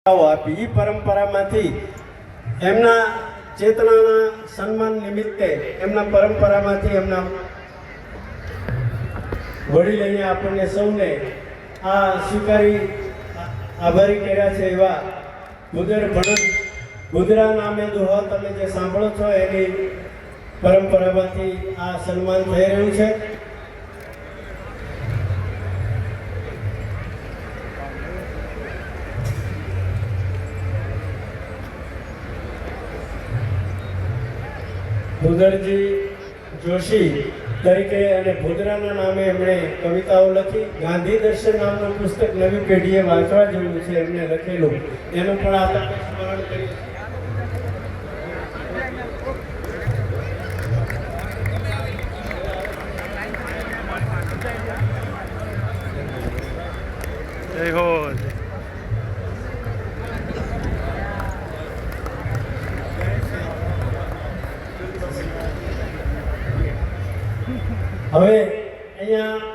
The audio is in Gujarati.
આપી એ પરંપરામાંથી એમના ચેતનાના સન્માન નિમિત્તે એમના પરંપરામાંથી એમના વડીલ અહીંયા આપણને સૌને આ સ્વીકારી આભારી કર્યા છે એવા ગુદરા નામે દોહો તમે જે સાંભળો છો એની પરંપરામાંથી આ સન્માન થઈ રહ્યું છે. ભૂદરજી જોશી તરીકે અને ભૂદરાના નામે એમણે કવિતાઓ લખી. ગાંધી દર્શન નામનું પુસ્તક નવી પેઢીએ વાંચવા જેવું છે એમને લખેલું, એનું પણ આપણે સ્મરણ કરીએ. જય હો. હવે અહીંયા